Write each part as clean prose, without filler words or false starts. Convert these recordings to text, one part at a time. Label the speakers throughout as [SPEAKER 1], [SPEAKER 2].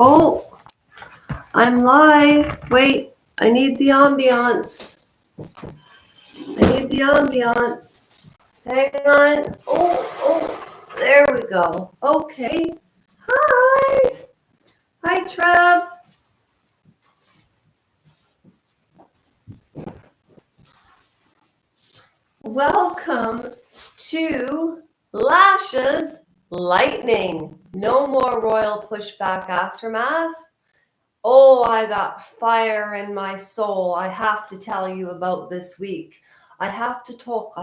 [SPEAKER 1] Oh, I'm live. Wait, I need the ambiance. Hang on. Oh, there we go. Okay. Hi. Hi, Trev. Welcome to Lasha's Lightning. No more Royal Pushback Aftermath. Oh, I got fire in my soul. I have to tell you about this week. I have to talk.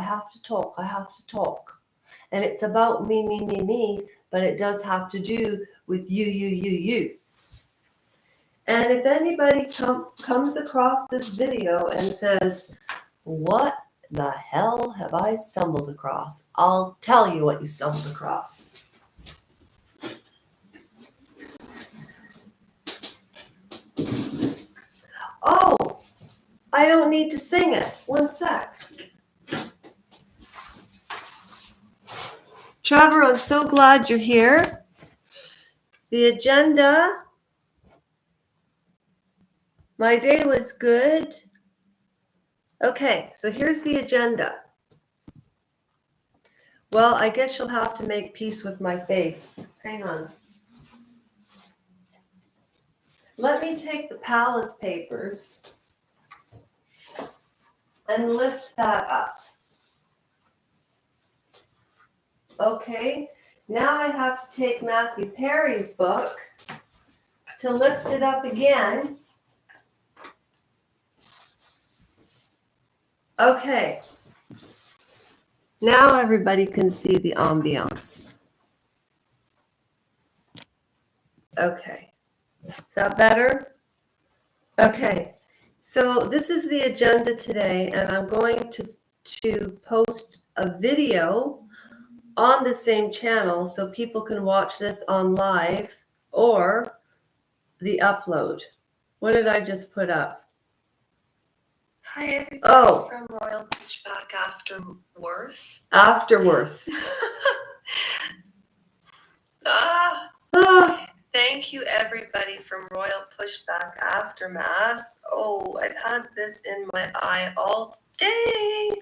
[SPEAKER 1] And it's about me, but it does have to do with you. And if anybody comes across this video and says, what the hell have I stumbled across? I'll tell you what you stumbled across. Oh, I don't need to sing it. One sec. Trevor, I'm so glad you're here. The agenda. My day was good. Okay, so here's the agenda. Well, I guess you'll have to make peace with my face. Hang on. Let me take the palace papers and lift that up. Okay, now I have to take Matthew Perry's book to lift it up again. Okay, now everybody can see the ambiance. Okay, is that better? Okay, so this is the agenda today, and I'm going to post a video on the same channel so people can watch this on live or the upload. What did I just put up?
[SPEAKER 2] Hi, everybody from Royal Pushback Aftermath. Thank you, everybody from Royal Pushback Aftermath. Oh, I've had this in my eye all day.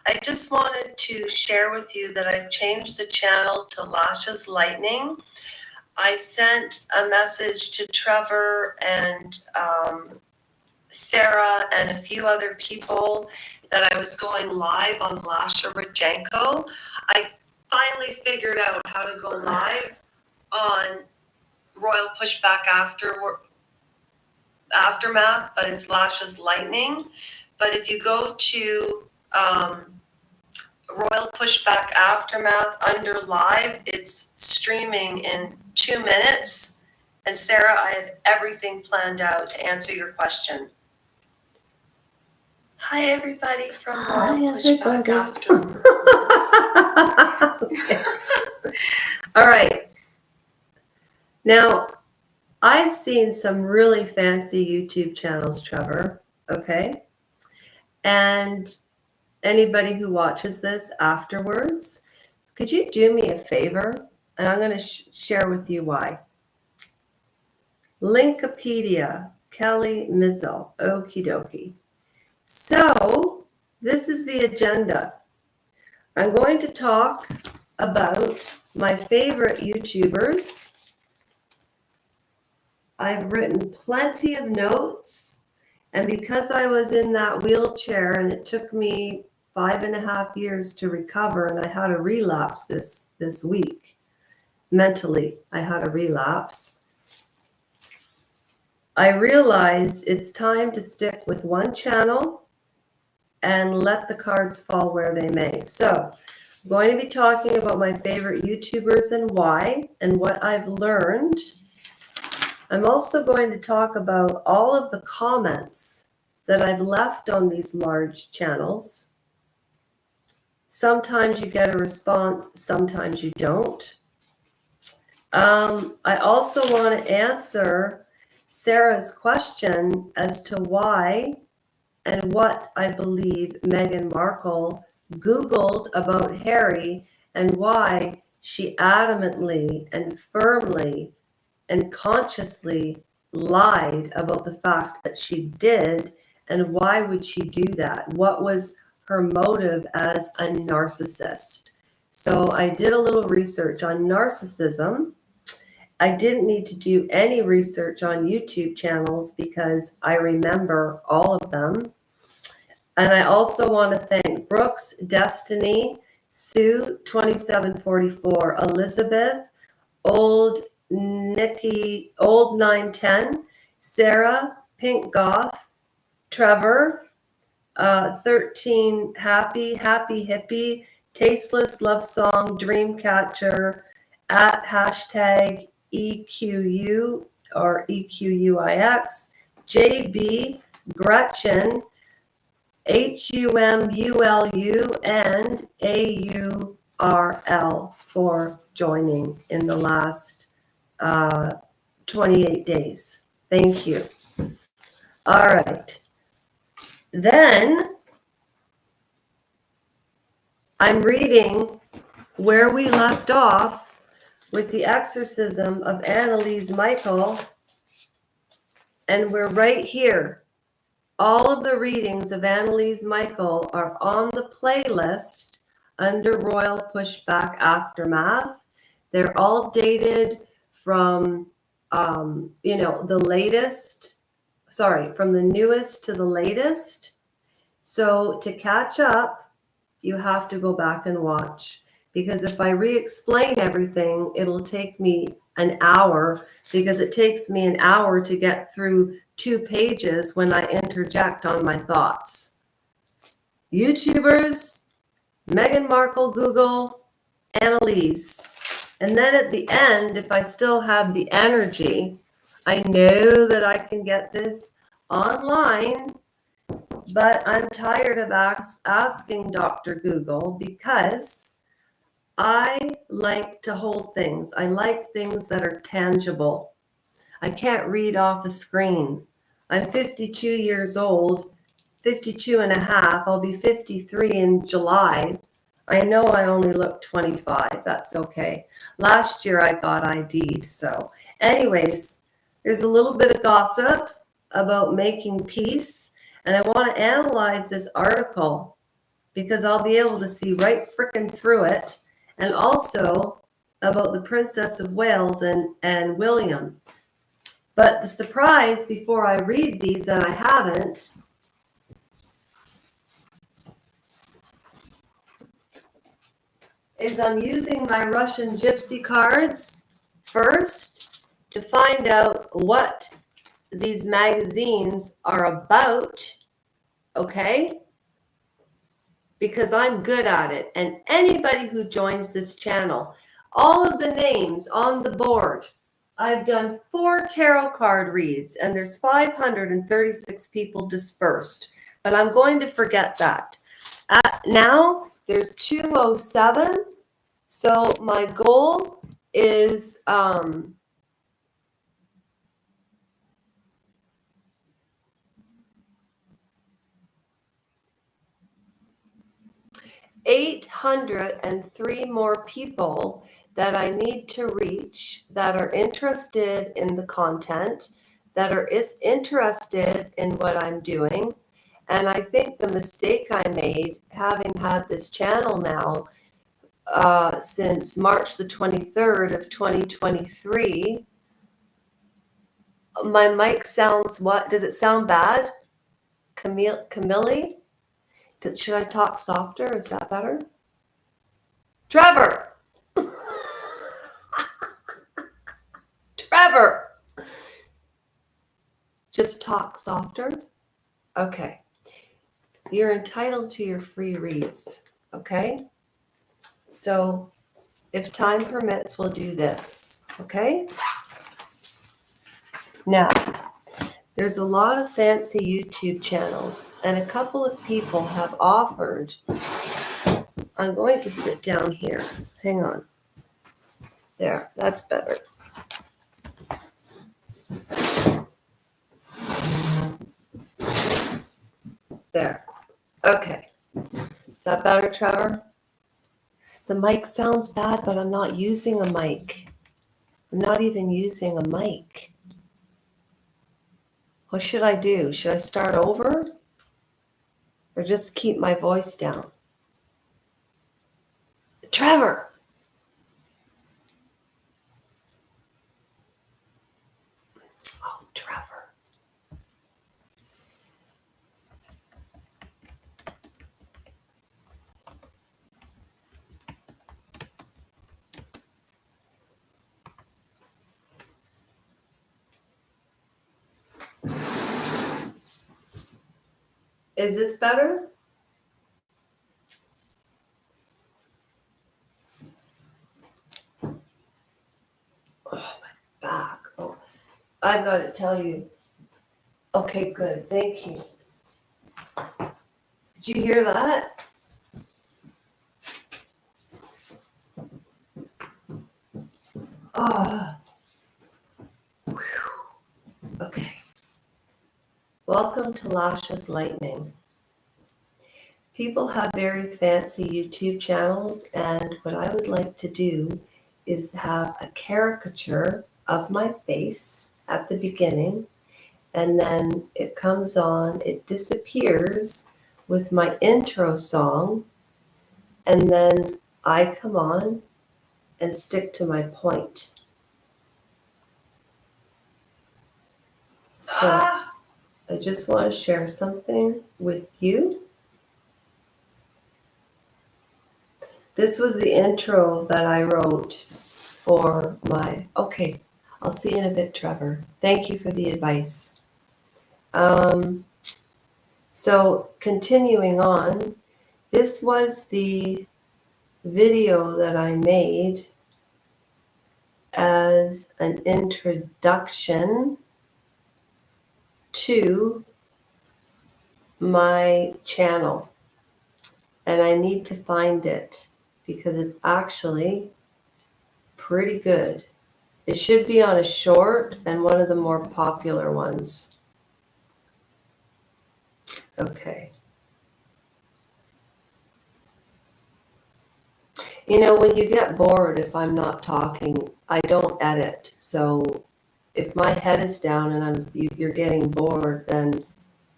[SPEAKER 2] I just wanted to share with you that I've changed the channel to Lasha's Lightning. I sent a message to Trevor and Sarah and a few other people that I was going live on Lasha Rodchenko. I finally figured out how to go live on Royal Pushback Aftermath, but it's Lasha's Lightning. But if you go to Royal Pushback Aftermath under live, it's streaming in 2 minutes. And Sarah, I have everything planned out to answer your question. Hi, everybody from Royal Pushback Aftermath.
[SPEAKER 1] All right. Now, I've seen some really fancy YouTube channels, Trevor, okay? And anybody who watches this afterwards, could you do me a favor? And I'm going to share with you why. Linkopedia, Kelly Mizzle, okie dokie. So, this is the agenda. I'm going to talk about my favorite YouTubers. I've written plenty of notes, and because I was in that wheelchair and it took me 5.5 years to recover, and I had a relapse this week. Mentally, I had a relapse. I realized it's time to stick with one channel and let the cards fall where they may. So I'm going to be talking about my favorite YouTubers and why, and what I've learned. I'm also going to talk about all of the comments that I've left on these large channels. Sometimes you get a response, sometimes you don't. I also want to answer Sarah's question as to why and what I believe Meghan Markle Googled about Harry and why she adamantly and firmly and consciously lied about the fact that she did. And why would she do that? What was her motive as a narcissist? So I did a little research on narcissism. I didn't need to do any research on YouTube channels because I remember all of them. And I also want to thank Brooks, Destiny, Sue, 2744, Elizabeth, Old Nikki, Old 910, Sarah, Pink Goth, Trevor, 13 Happy Hippie, Tasteless Love Song, Dreamcatcher, at hashtag EQU or EQUIX, JB, Gretchen, HUMULU, and AURL for joining in the last 28 days. Thank you. All right. Then I'm reading where we left off with the exorcism of Anna Micheal, and we're right here. All of the readings of Anna Micheal are on the playlist under Royal Pushback Aftermath. They're all dated from, the latest, from the newest to the latest. So to catch up, you have to go back and watch, because if I re-explain everything, it'll take me an hour, because it takes me an hour to get through 2 pages when I interject on my thoughts. YouTubers, Meghan Markle, Google, Annalise. And then at the end, if I still have the energy, I know that I can get this online, but I'm tired of asking Dr. Google, because I like to hold things. I like things that are tangible. I can't read off a screen. I'm 52 years old, 52 and a half. I'll be 53 in July. I know I only look 25. That's okay. Last year I got ID'd. So anyways, there's a little bit of gossip about making peace. And I want to analyze this article because I'll be able to see right frickin' through it. And also about the Princess of Wales and William. But the surprise before I read these, and I haven't, is I'm using my Russian gypsy cards first to find out what these magazines are about, okay? Because I'm good at it. And anybody who joins this channel, all of the names on the board, I've done 4 tarot card reads, and there's 536 people dispersed. But I'm going to forget that. Now there's 207. So my goal is 803 more people that I need to reach that are interested in the content, that are interested in what I'm doing. And I think the mistake I made, having had this channel now since March the 23rd of 2023, my mic sounds what? Does it sound bad? Camille? Should I talk softer? Is that better? Trevor! Trevor! Just talk softer? Okay. You're entitled to your free reads, okay? So if time permits, we'll do this, okay? Now, there's a lot of fancy YouTube channels, and a couple of people have offered. I'm going to sit down here. Hang on. There, that's better. There. Okay. Is that better, Trevor? The mic sounds bad, but I'm not using a mic. I'm not even using a mic. What should I do? Should I start over? Or just keep my voice down? Trevor! Oh, Trevor. Is this better? Oh, my back. Oh, I've got to tell you. Okay, good. Thank you. Did you hear that? Oh, okay. Welcome to Lasha's Lightning. People have very fancy YouTube channels, and what I would like to do is have a caricature of my face at the beginning, and then it comes on, it disappears with my intro song, and then I come on and stick to my point. So I just want to share something with you. This was the intro that I wrote for my, okay, I'll see you in a bit, Trevor. Thank you for the advice. So continuing on, this was the video that I made as an introduction to my channel. And I need to find it because it's actually pretty good. It should be on a short and one of the more popular ones. Okay. You know, when you get bored, if I'm not talking, I don't edit. So if my head is down and you're getting bored, then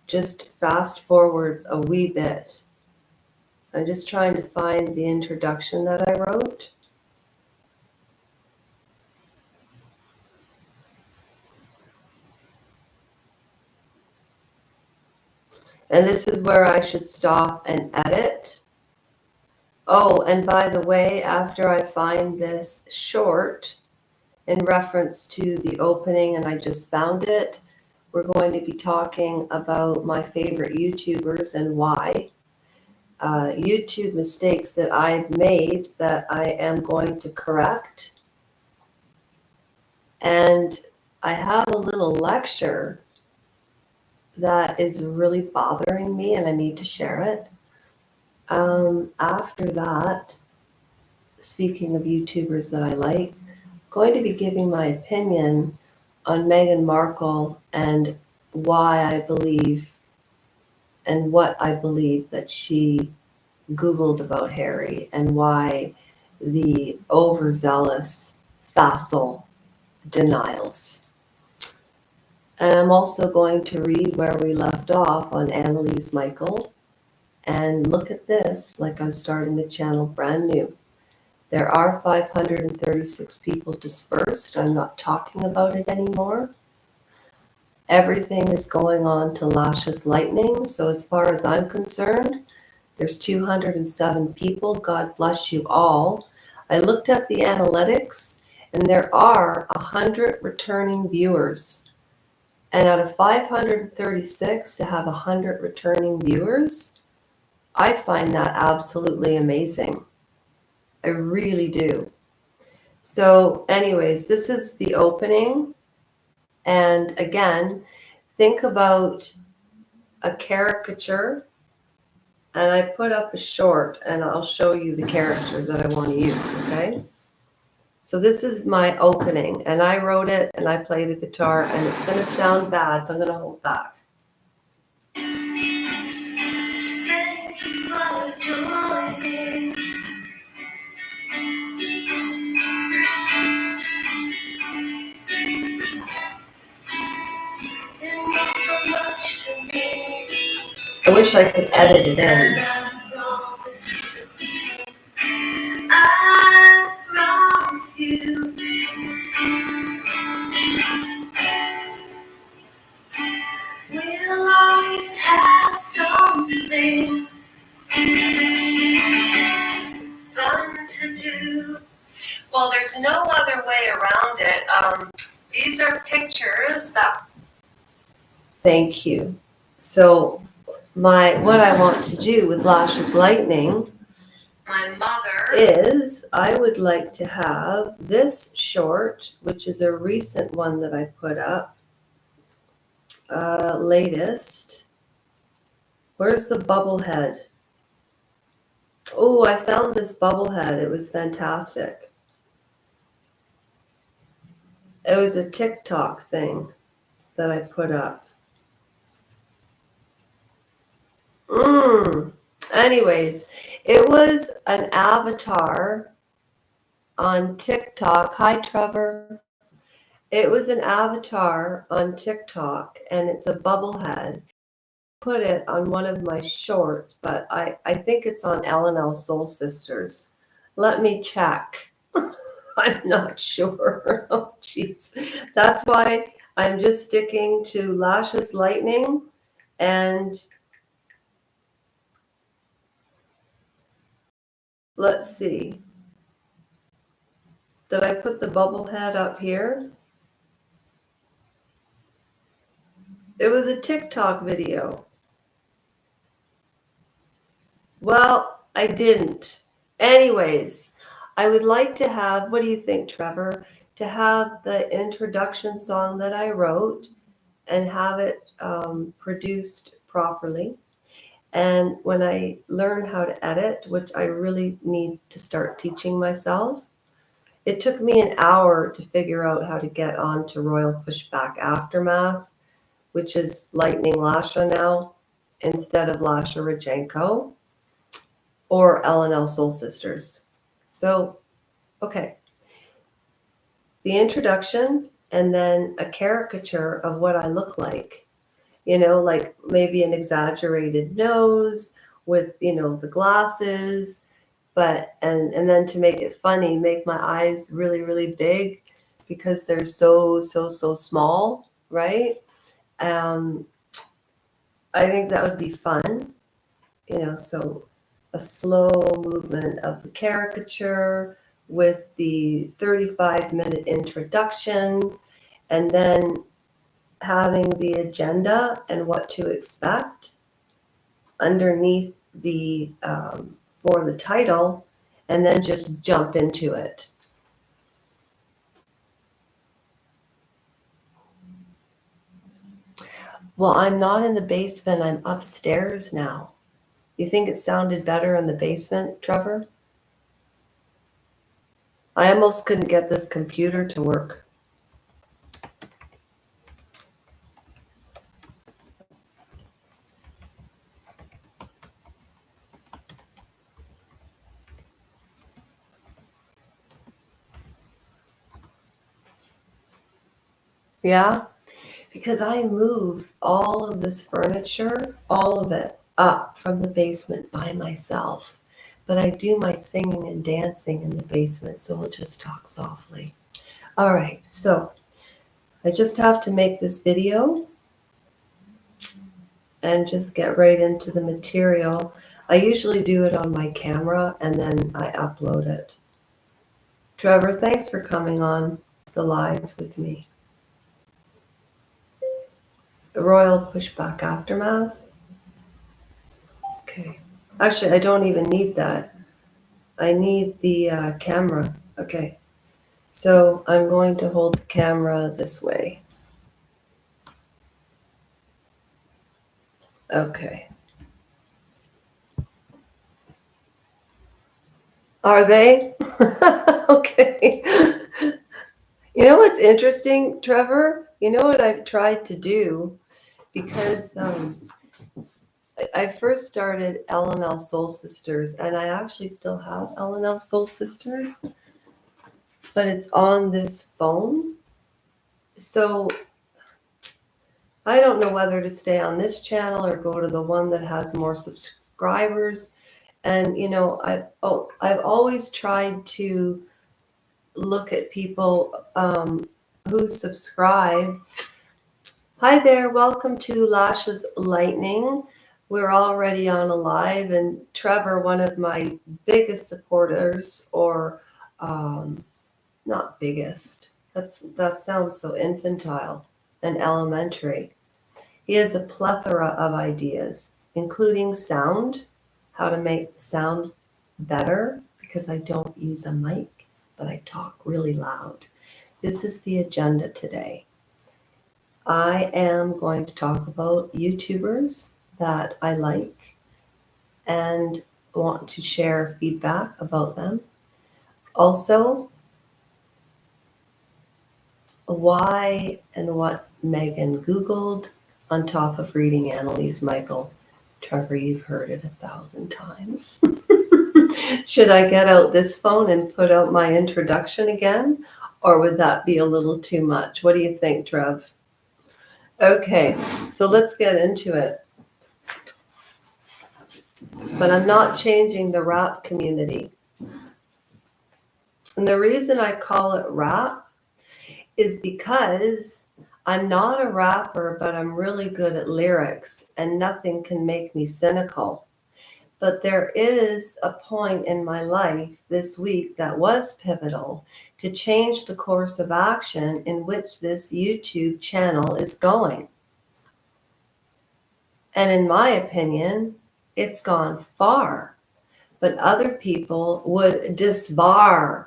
[SPEAKER 1] just fast forward a wee bit. I'm just trying to find the introduction that I wrote. And this is where I should stop and edit. Oh, and by the way, after I find this short in reference to the opening, and I just found it, we're going to be talking about my favorite YouTubers and why. YouTube mistakes that I've made that I am going to correct. And I have a little lecture that is really bothering me and I need to share it. After that, speaking of YouTubers that I like, I'm going to be giving my opinion on Meghan Markle and why I believe and what I believe that she Googled about Harry and why the overzealous, facile denials. And I'm also going to read where we left off on Anna Micheal. And look at this, like I'm starting the channel brand new. There are 536 people dispersed. I'm not talking about it anymore. Everything is going on to Lasha's Lightning. So as far as I'm concerned, there's 207 people. God bless you all. I looked at the analytics and there are 100 returning viewers. And out of 536 to have 100 returning viewers, I find that absolutely amazing. I really do. So anyways, this is the opening. And again, think about a caricature. And I put up a short and I'll show you the character that I want to use, okay? So this is my opening and I wrote it and I play the guitar and it's going to sound bad, so I'm going to hold back. Thank you for joining. I wish I could edit it in.
[SPEAKER 2] I promise you, we'll always have something fun to do. Well, there's no other way around it. These are pictures that.
[SPEAKER 1] Thank you. So what I want to do with Lashes Lightning,
[SPEAKER 2] My mother
[SPEAKER 1] is I would like to have this short, which is a recent one that I put up, latest. Where's the bubble head? Oh, I found this bubble head. It was fantastic. It was a TikTok thing that I put up. Anyways, it was an avatar on TikTok. Hi, Trevor. It was an avatar on TikTok, and it's a bubble head. Put it on one of my shorts, but I think it's on L Soul Sisters. Let me check. I'm not sure. Oh, jeez. That's why I'm just sticking to Lashes Lightning, and let's see. Did I put the bubble head up here? It was a TikTok video. Well, I didn't. Anyways, I would like to have, what do you think, Trevor? To have the introduction song that I wrote and have it produced properly. And when I learn how to edit, which I really need to start teaching myself, it took me an hour to figure out how to get onto Royal Pushback Aftermath, which is Lightning Lasha now, instead of Lasha Rajenko or L Soul Sisters. So, okay. The introduction and then a caricature of what I look like. You know, like maybe an exaggerated nose with, the glasses, but, and then to make it funny, make my eyes really, really big because they're so small, right? I think that would be fun, so a slow movement of the caricature with the 35-minute introduction, and then having the agenda and what to expect underneath the for the title, and then just jump into it. Well, I'm not in the basement, I'm upstairs now. You think it sounded better in the basement, Trevor? I almost couldn't get this computer to work. Yeah, because I moved all of this furniture, all of it, up from the basement by myself. But I do my singing and dancing in the basement, so we'll just talk softly. All right, so I just have to make this video and just get right into the material. I usually do it on my camera and then I upload it. Trevor, thanks for coming on the lives with me. The Royal Pushback Aftermath. Okay. Actually, I don't even need that. I need the camera. Okay. So I'm going to hold the camera this way. Okay. Are they? Okay. You know what's interesting, Trevor? You know what I've tried to do? Because I first started L Soul Sisters, and I actually still have L Soul Sisters, but it's on this phone. So I don't know whether to stay on this channel or go to the one that has more subscribers. And I've always tried to look at people who subscribe. Hi there, welcome to Lasha's Lightning. We're already on a live, and Trevor, one of my biggest supporters, or not biggest, that sounds so infantile and elementary. He has a plethora of ideas, including sound, how to make the sound better, because I don't use a mic, but I talk really loud. This is the agenda today. I am going to talk about YouTubers that I like and want to share feedback about them. Also, why and what Megan Googled on top of reading Annalise Micheal. Trevor, you've heard it 1,000 times. Should I get out this phone and put out my introduction again? Or would that be a little too much? What do you think, Trev? Okay, so let's get into it. But I'm not changing the rap community. And the reason I call it rap is because I'm not a rapper, but I'm really good at lyrics, and nothing can make me cynical. But there is a point in my life this week that was pivotal to change the course of action in which this YouTube channel is going. And in my opinion, it's gone far. But other people would disbar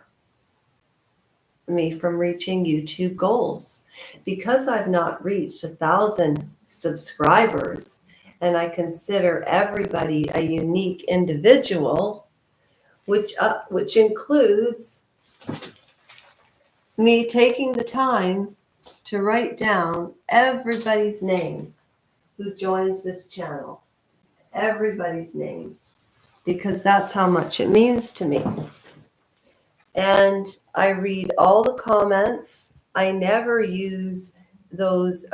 [SPEAKER 1] me from reaching YouTube goals. Because I've not reached 1,000 subscribers, and I consider everybody a unique individual, which includes me taking the time to write down everybody's name who joins this channel. Everybody's name. Because that's how much it means to me. And I read all the comments. I never use those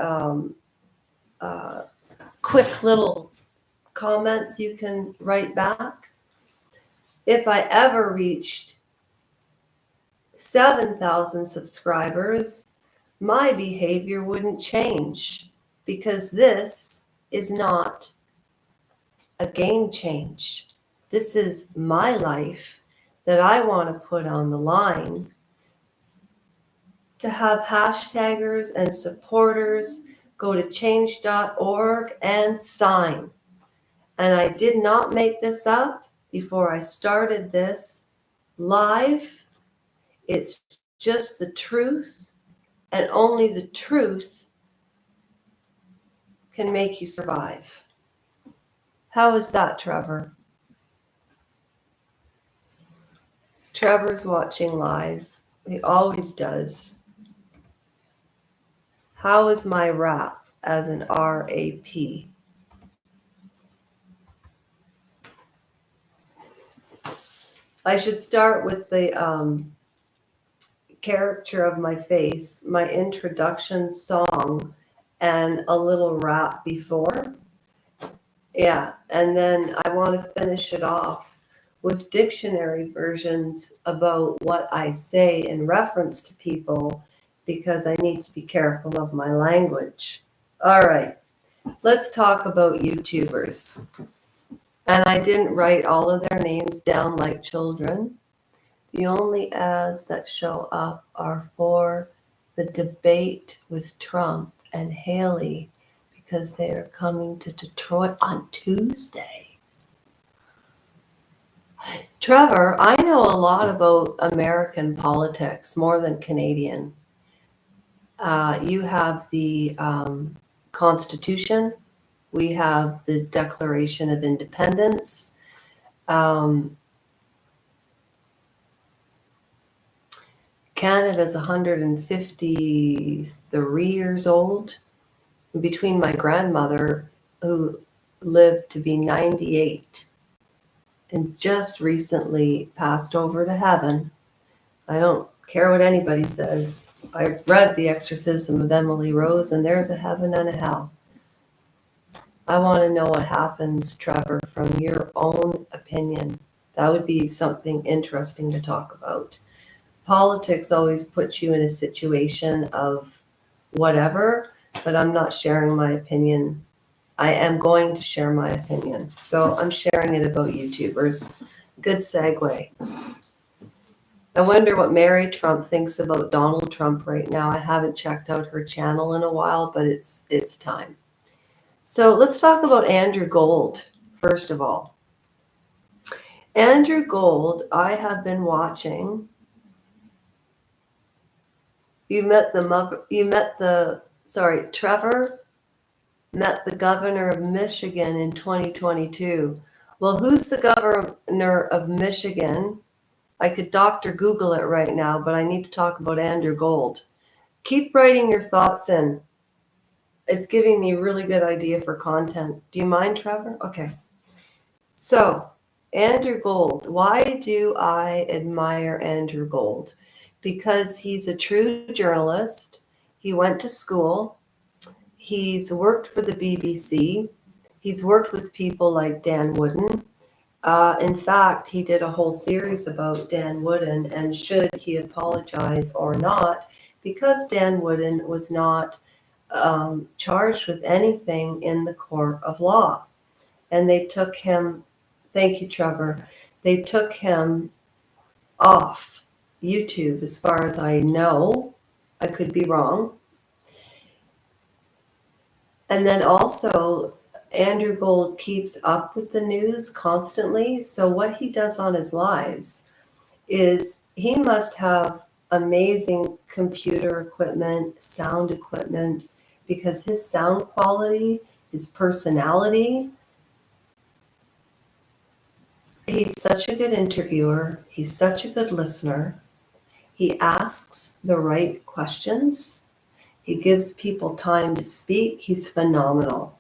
[SPEAKER 1] quick little comments you can write back. If I ever reached 7,000 subscribers, my behavior wouldn't change, because this is not a game change. This is my life that I want to put on the line to have hashtaggers and supporters go to change.org and sign. And I did not make this up before I started this live. It's just the truth, and only the truth can make you survive. How is that, Trevor? Trevor's watching live. He always does. How is my rap as an RAP? I should start with the character of my face, my introduction song, and a little rap before. Yeah, and then I want to finish it off with dictionary versions about what I say in reference to people, because I need to be careful of my language. All right, let's talk about YouTubers. And I didn't write all of their names down like children. The only ads that show up are for the debate with Trump and Haley, because they are coming to Detroit on Tuesday. Trevor, I know a lot about American politics, more than Canadian. You have the Constitution. We have the Declaration of Independence. Canada's 153 years old. Between my grandmother, who lived to be 98 and just recently passed over to heaven. I don't care what anybody says. I read The Exorcism of Emily Rose, and there's a heaven and a hell. I want to know what happens, Trevor, from your own opinion. That would be something interesting to talk about. Politics always puts you in a situation of whatever, but I'm not sharing my opinion. I am going to share my opinion. So I'm sharing it about YouTubers. Good segue. I wonder what Mary Trump thinks about Donald Trump right now. I haven't checked out her channel in a while, but it's time. So let's talk about Andrew Gold, first of all. Andrew Gold, I have been watching. Trevor met the governor of Michigan in 2022. Well, who's the governor of Michigan? I could Dr. Google it right now, but I need to talk about Andrew Gold. Keep writing your thoughts in. It's giving me a really good idea for content. Do you mind, Trevor? Okay. So, Andrew Gold. Why do I admire Andrew Gold? Because he's a true journalist. He went to school. He's worked for the BBC. He's worked with people like Dan Wooden. In fact, he did a whole series about Dan Wooden and should he apologize or not, because Dan Wooden was not charged with anything in the court of law. And they took him, thank you, Trevor, they took him off YouTube as far as I know. I could be wrong. And then also, Andrew Gold keeps up with the news constantly. So what he does on his lives is he must have amazing computer equipment, sound equipment, because his sound quality, his personality, he's such a good interviewer. He's such a good listener. He asks the right questions. He gives people time to speak. He's phenomenal.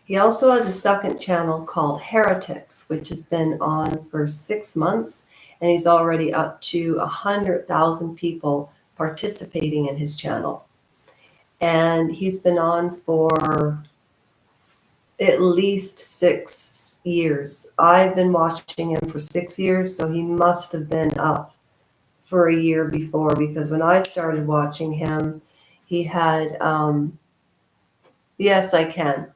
[SPEAKER 1] He also has a second channel called Heretics, which has been on for 6 months, and he's already up to 100,000 people participating in his channel. And he's been on for at least 6 years. I've been watching him for 6 years, so he must have been up for a year before, because when I started watching him, he had, yes, I can.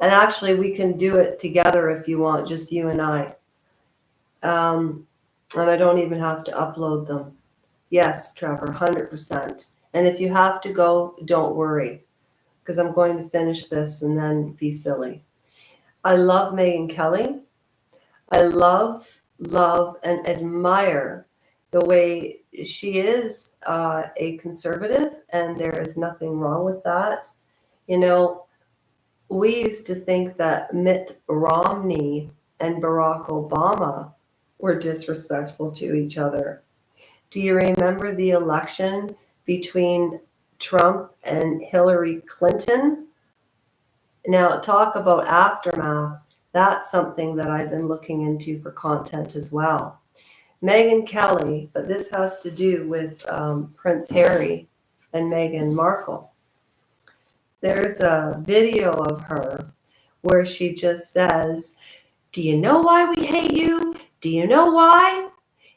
[SPEAKER 1] And actually, we can do it together if you want, just you and I. And I don't even have to upload them. Yes, Trevor, 100%. And if you have to go, don't worry, because I'm going to finish this and then be silly. I love Meghan Kelly. I love, and admire the way she is a conservative, and there is nothing wrong with that. You know, we used to think that Mitt Romney and Barack Obama were disrespectful to each other. Do you remember the election between Trump and Hillary Clinton? Now, talk about aftermath. That's something that I've been looking into for content as well. Meghan Kelly, but this has to do with Prince Harry and Meghan Markle. There's a video of her where she just says, "Do you know why we hate you? Do you know why?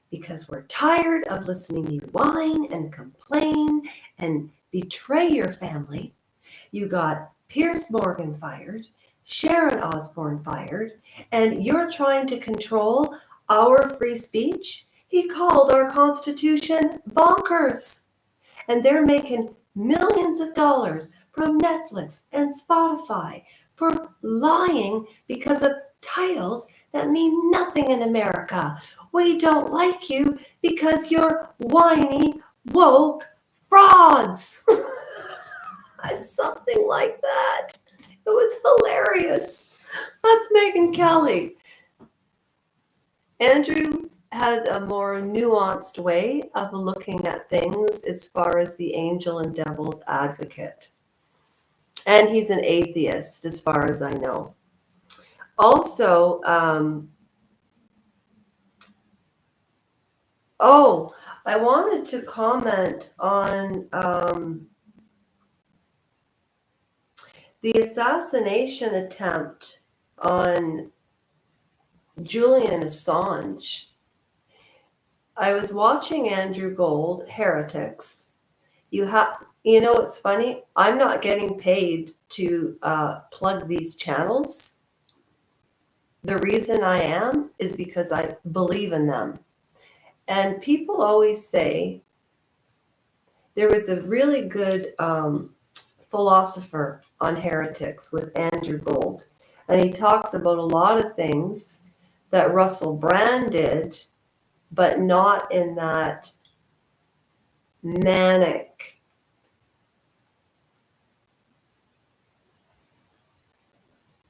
[SPEAKER 1] Because we're tired of listening to you whine and complain and betray your family. You got Piers Morgan fired, Sharon Osbourne fired, and you're trying to control our free speech." He called our Constitution bonkers. And they're making millions of dollars from Netflix and Spotify for lying because of titles that mean nothing in America. We don't like you because you're whiny, woke frauds. Something like that. It was hilarious. That's Meghan Kelly. Andrew has a more nuanced way of looking at things as far as the angel and devil's advocate. And he's an atheist, as far as I know. Also, I wanted to comment on the assassination attempt on Julian Assange. I was watching Andrew Gold, Heretics. You know, it's funny. I'm not getting paid to plug these channels. The reason I am is because I believe in them. And people always say, there was a really good philosopher on Heretics with Andrew Gold. And he talks about a lot of things that Russell Brand did, but not in that manic.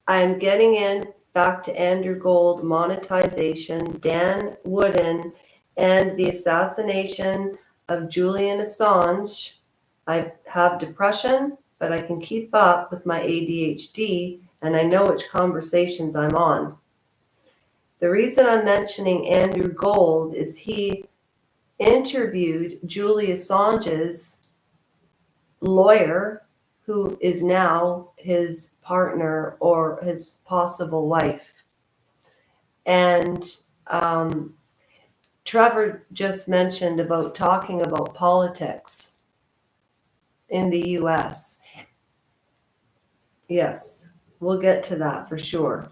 [SPEAKER 1] I'm getting in back to Andrew Gold, monetization, Dan Wooden, and the assassination of Julian Assange. I have depression, but I can keep up with my ADHD, and I know which conversations I'm on. The reason I'm mentioning Andrew Gold is he interviewed Julian Assange's lawyer, who is now his partner or his possible wife. And Trevor just mentioned about talking about politics in the US. Yes, we'll get to that for sure.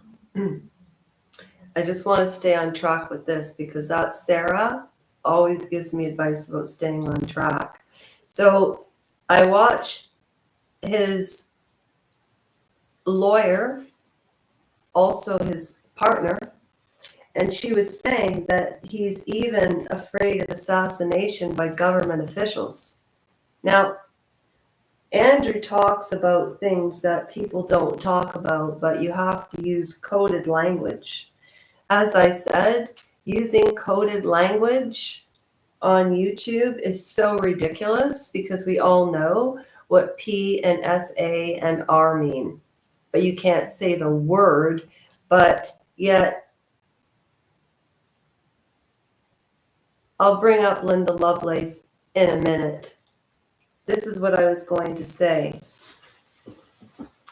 [SPEAKER 1] I just want to stay on track with this because that Sarah always gives me advice about staying on track. So I watched his lawyer, also his partner, and she was saying that he's even afraid of assassination by government officials. Now, Andrew talks about things that people don't talk about, but you have to use coded language. As I said, using coded language on YouTube is so ridiculous because we all know what P and SA and R mean, but you can't say the word, but yet I'll bring up Linda Lovelace in a minute. This is what I was going to say.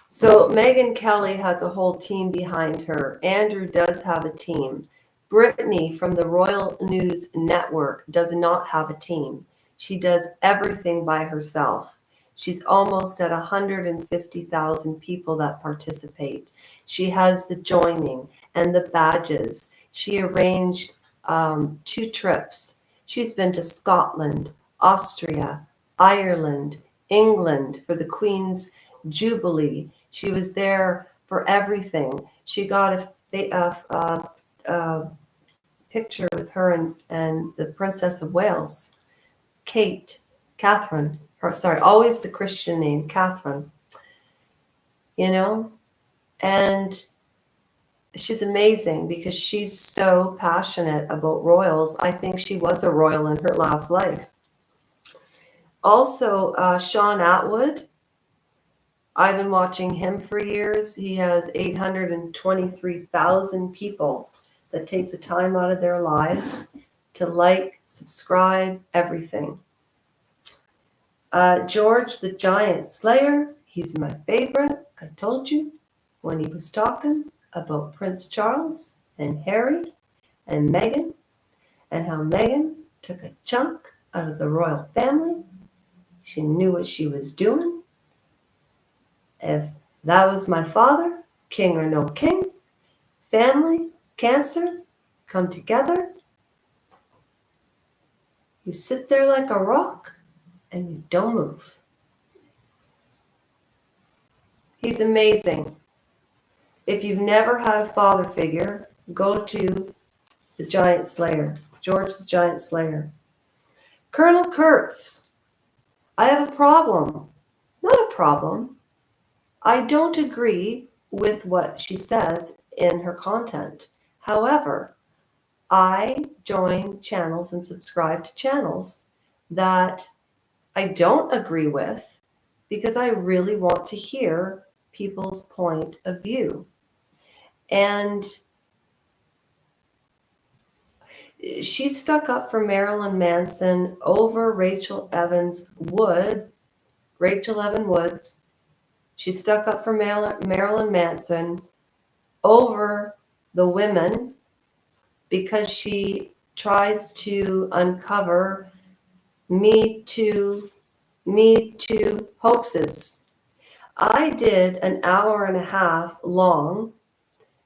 [SPEAKER 1] So Meghan Kelly has a whole team behind her. Andrew does have a team. Brittany from the Royal News Network does not have a team. She does everything by herself. She's almost at 150,000 people that participate. She has the joining and the badges. She arranged 2 trips. She's been to Scotland, Austria, Ireland, England for the Queen's Jubilee. She was there for everything. She got a picture with her and the Princess of Wales, Catherine. Always the Christian name, Catherine. You know, and she's amazing because she's so passionate about royals. I think she was a royal in her last life. Also, Sean Atwood. I've been watching him for years. He has 823,000 people that take the time out of their lives to like, subscribe, everything. George the Giant Slayer, he's my favorite. I told you when he was talking about Prince Charles and Harry and Meghan and how Meghan took a chunk out of the royal family. She knew what she was doing. If that was my father, king or no king, family, Cancer, come together. You sit there like a rock and you don't move. He's amazing. If you've never had a father figure, go to the Giant Slayer, George the Giant Slayer. Colonel Kurtz, I have a problem. Not a problem. I don't agree with what she says in her content. However, I join channels and subscribe to channels that I don't agree with because I really want to hear people's point of view. And she stuck up for Marilyn Manson over Rachel Evan Woods. She stuck up for Marilyn Manson over the women because she tries to uncover Me Too hoaxes. I did an hour and a half long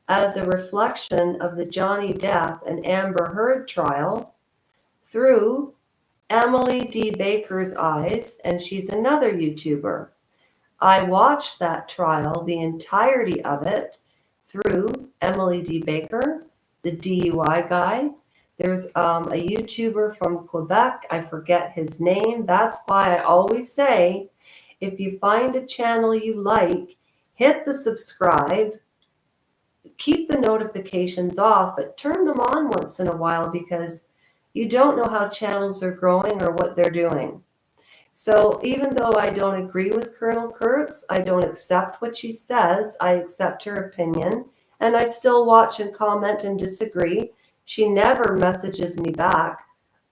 [SPEAKER 1] as a reflection of the Johnny Depp and Amber Heard trial through Emily D. Baker's eyes, and she's another YouTuber. I watched that trial, the entirety of it, through Emily D. Baker, the DUI guy. There's a YouTuber from Quebec. I forget his name. That's why I always say, if you find a channel you like, hit the subscribe, keep the notifications off, but turn them on once in a while because you don't know how channels are growing or what they're doing. So even though I don't agree with Colonel Kurtz, I don't accept what she says, I accept her opinion, and I still watch and comment and disagree. She never messages me back.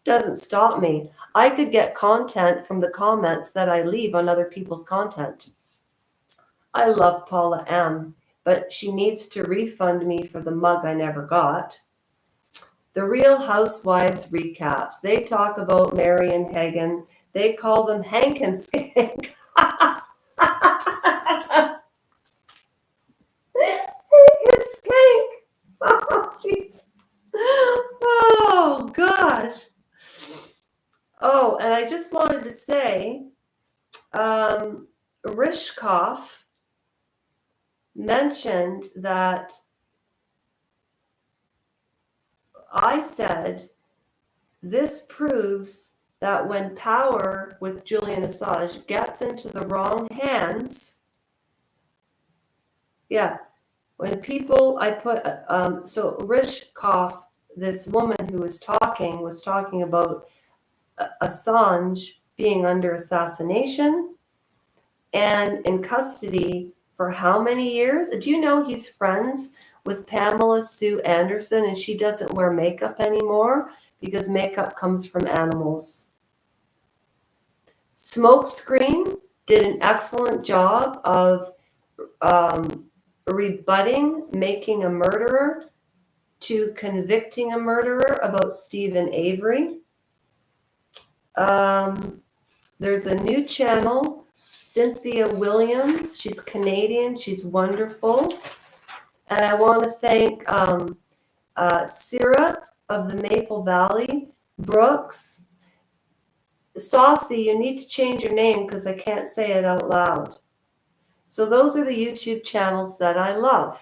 [SPEAKER 1] Doesn't stop me. I could get content from the comments that I leave on other people's content. I love Paula M., but she needs to refund me for the mug I never got. The Real Housewives recaps. They talk about Mary and Hagen. They call them Hank and Skank. Hank and Skank. Oh, jeez. Oh, gosh. Oh, and I just wanted to say, Rishkoff mentioned that I said this proves that when power with Julian Assange gets into the wrong hands, when people, so Rishkoff, this woman who was talking about Assange being under assassination and in custody for how many years? Do you know he's friends with Pamela Sue Anderson and she doesn't wear makeup anymore because makeup comes from animals? Smokescreen did an excellent job of rebutting making a murderer to convicting a murderer about Stephen Avery. There's a new channel, Cynthia Williams. She's Canadian. She's wonderful. And I want to thank Syrup of the Maple Valley, Brooks. Saucy, you need to change your name because I can't say it out loud. So those are the YouTube channels that I love.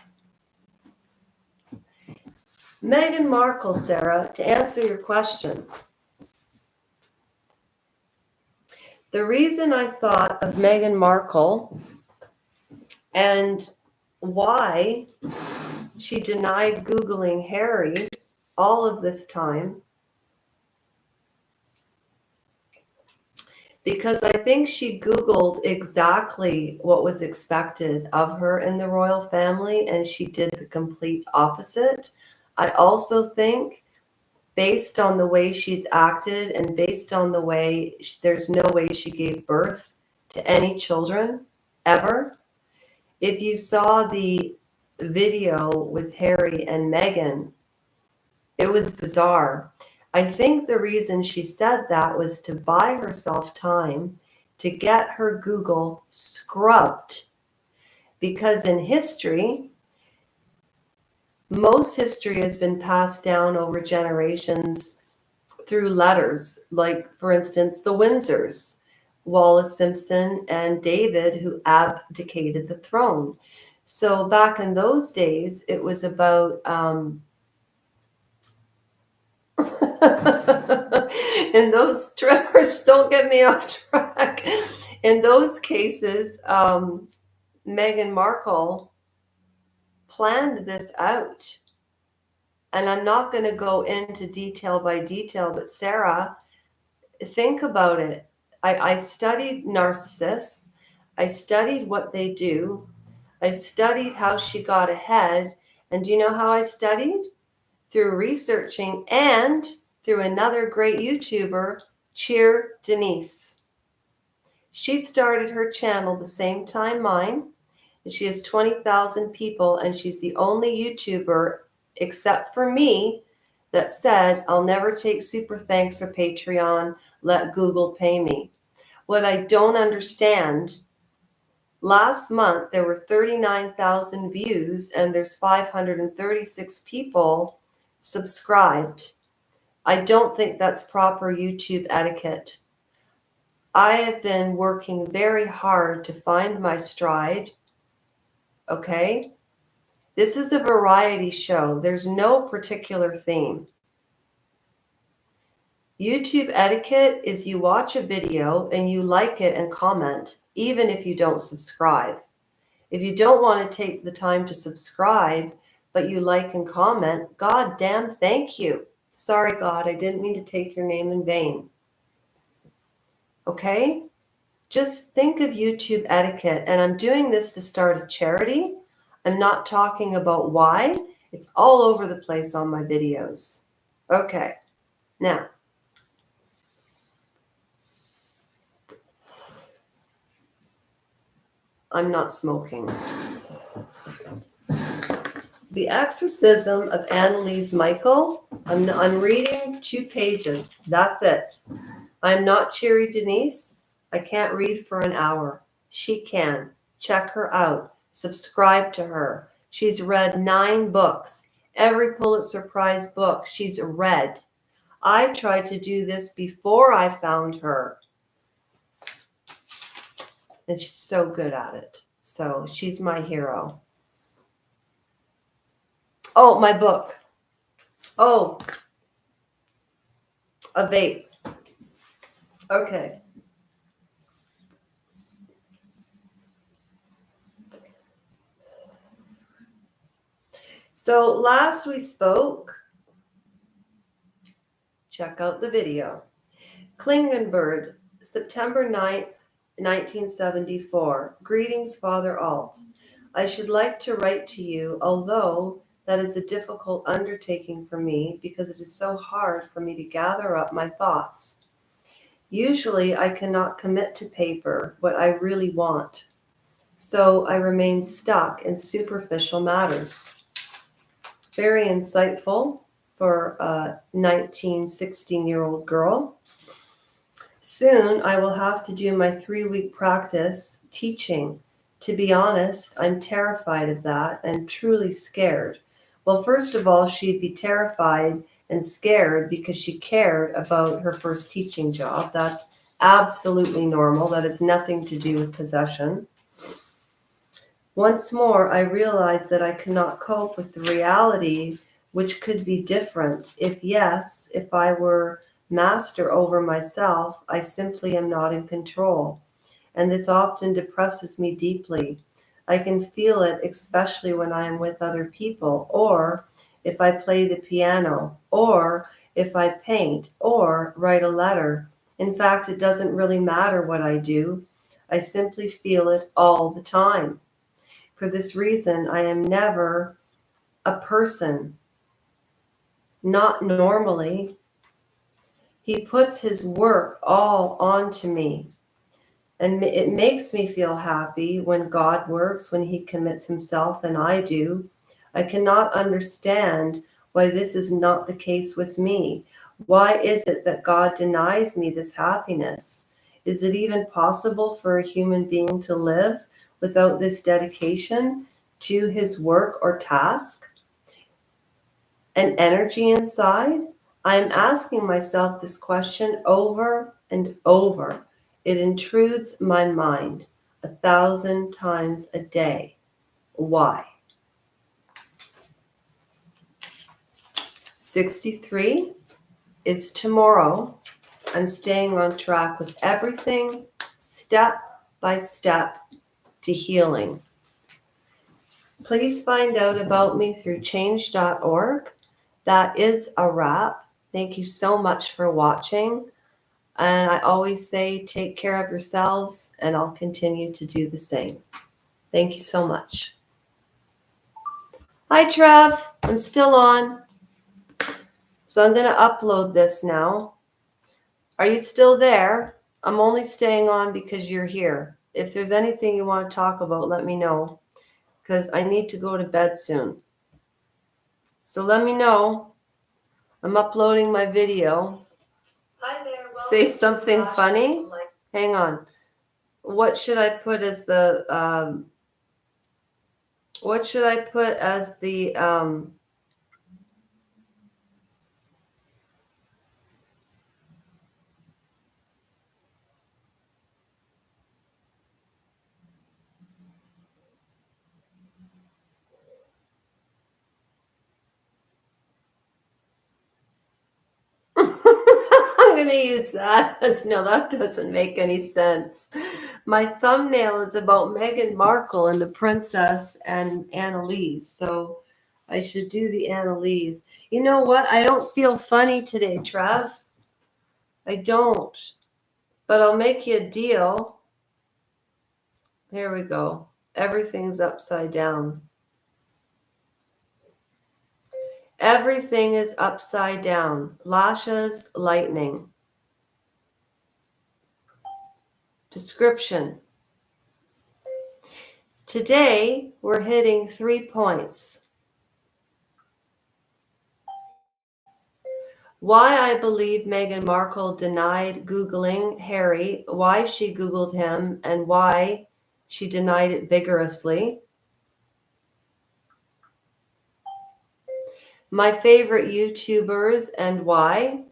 [SPEAKER 1] Meghan Markle, Sarah, to answer your question. The reason I thought of Meghan Markle and why she denied Googling Harry all of this time, because I think she Googled exactly what was expected of her in the royal family, and she did the complete opposite. I also think, based on the way she's acted and based on the way, there's no way she gave birth to any children, ever. If you saw the video with Harry and Meghan, it was bizarre. I think the reason she said that was to buy herself time to get her Google scrubbed. Because in history, most history has been passed down over generations through letters. Like, for instance, the Windsors, Wallis Simpson and David, who abdicated the throne. So back in those days, it was about... in those, Trevors, don't get me off track. In those cases, Meghan Markle planned this out. And I'm not going to go into detail by detail, but Sarah, think about it. I studied narcissists. I studied what they do. I studied how she got ahead. And do you know how I studied? through researching and through another great YouTuber, Cheer Denise. She started her channel the same time mine, and she has 20,000 people, and she's the only YouTuber, except for me, that said, I'll never take super thanks or Patreon, let Google pay me. What I don't understand, last month there were 39,000 views and there's 536 people subscribed. I don't think that's proper YouTube etiquette. I have been working very hard to find my stride, okay? This is a variety show. There's no particular theme. YouTube etiquette is you watch a video and you like it and comment, even if you don't subscribe. If you don't want to take the time to subscribe, but you like and comment, God damn, thank you. Sorry, God, I didn't mean to take your name in vain. Okay? Just think of YouTube etiquette. And I'm doing this to start a charity. I'm not talking about why. It's all over the place on my videos. Okay. Now, I'm not smoking. The Exorcism of Anna Micheal. I'm reading 2 pages. That's it. I'm not Cheery Denise. I can't read for an hour. She can. Check her out. Subscribe to her. She's read 9 books. Every Pulitzer Prize book she's read. I tried to do this before I found her. And she's so good at it. So she's my hero. Oh, my book. Oh, a vape. Okay. So last we spoke, check out the video. Klingenberg, September 9th, 1974. Greetings, Father Alt. I should like to write to you, although that is a difficult undertaking for me because it is so hard for me to gather up my thoughts. Usually I cannot commit to paper what I really want, so I remain stuck in superficial matters. Very insightful for a 16-year-old girl. Soon I will have to do my 3-week practice teaching. To be honest, I'm terrified of that and truly scared. Well, first of all, she'd be terrified and scared because she cared about her first teaching job. That's absolutely normal. That has nothing to do with possession. Once more, I realized that I could not cope with the reality, which could be different. If I were master over myself, I simply am not in control. And this often depresses me deeply. I can feel it, especially when I am with other people, or if I play the piano, or if I paint, or write a letter. In fact, it doesn't really matter what I do. I simply feel it all the time. For this reason, I am never a person. Not normally. He puts his work all onto me. And it makes me feel happy when God works, when he commits himself, and I do. I cannot understand why this is not the case with me. Why is it that God denies me this happiness? Is it even possible for a human being to live without this dedication to his work or task and energy inside? I am asking myself this question over and over. It intrudes my mind 1,000 times a day. Why? 63 is tomorrow. I'm staying on track with everything, step by step, to healing. Please find out about me through change.org. That is a wrap. Thank you so much for watching. And I always say, take care of yourselves, and I'll continue to do the same. Thank you so much. Hi, Trev. I'm still on. So I'm going to upload this now. Are you still there? I'm only staying on because you're here. If there's anything you want to talk about, let me know, because I need to go to bed soon. So let me know. I'm uploading my video.
[SPEAKER 2] Hi there.
[SPEAKER 1] Say something funny. Hang on. What should I put as the what should I put as the I'm going to use that as, no, that doesn't make any sense. My thumbnail is about Meghan Markle and the princess and Annalise. So I should do the Annalise. You know what? I don't feel funny today, Trev. I don't. But I'll make you a deal. Here we go. Everything's upside down. Everything is upside down. Lasha's lightning. Description. Today, we're hitting 3 points. Why I believe Meghan Markle denied Googling Harry, why she Googled him, and why she denied it vigorously. My favorite YouTubers and why.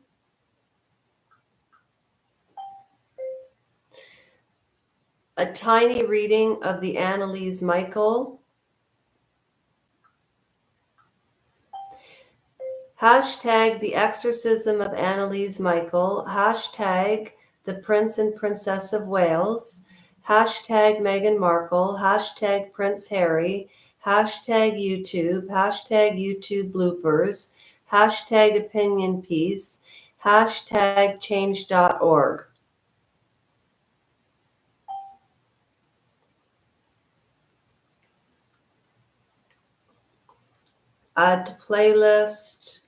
[SPEAKER 1] A tiny reading of the Anna Micheal. Hashtag the exorcism of Anna Micheal. Hashtag the Prince and Princess of Wales. Hashtag Meghan Markle. Hashtag Prince Harry. Hashtag YouTube. Hashtag YouTube bloopers. Hashtag opinion piece. Hashtag change.org. Add to playlist.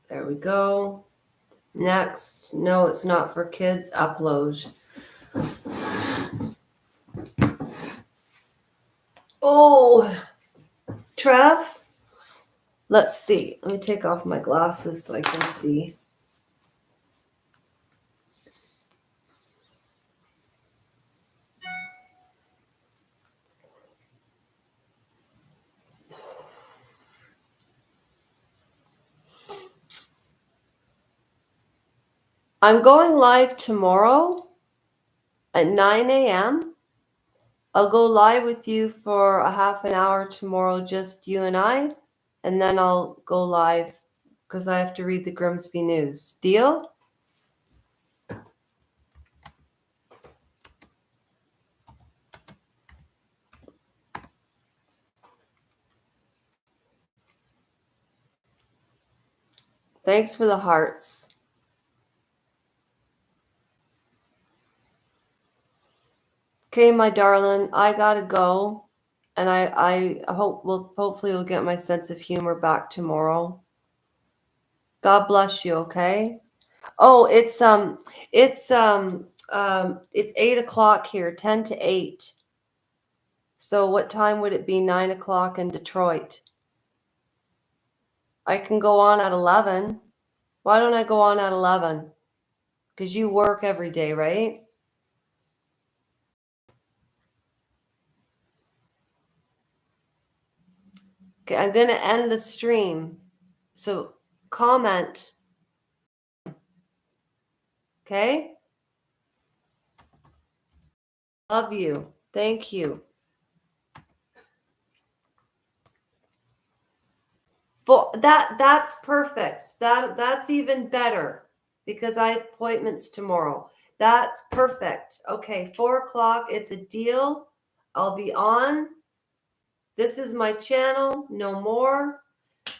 [SPEAKER 1] There we go. Next. No, it's not for kids. Upload. Oh, Trev. Let's see. Let me take off my glasses so I can see. I'm going live tomorrow at 9 a.m. I'll go live with you for a half an hour tomorrow, just you and I, and then I'll go live because I have to read the Grimsby News. Deal? Thanks for the hearts. Okay, my darling, I gotta go, and I hope hopefully we'll get my sense of humor back tomorrow. God bless you. Okay. Oh, it's 8 o'clock here, 10 to 8. So what time would it be? 9 o'clock in Detroit. I can go on at 11. Why don't I go on at 11? Because you work every day, right? Okay, I'm going to end the stream. So comment. Okay? Love you. Thank you. That's perfect. That's even better because I have appointments tomorrow. That's perfect. Okay, 4 o'clock. It's a deal. I'll be on. This is my channel. No more.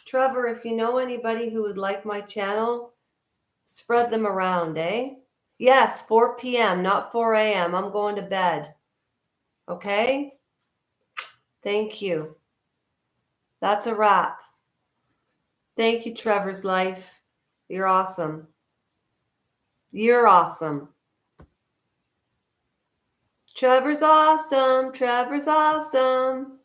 [SPEAKER 1] Trevor, if you know anybody who would like my channel, spread them around, eh? Yes, 4 p.m., not 4 a.m. I'm going to bed. Okay? Thank you. That's a wrap. Thank you, Trevor's Life. You're awesome. You're awesome. Trevor's awesome. Trevor's awesome.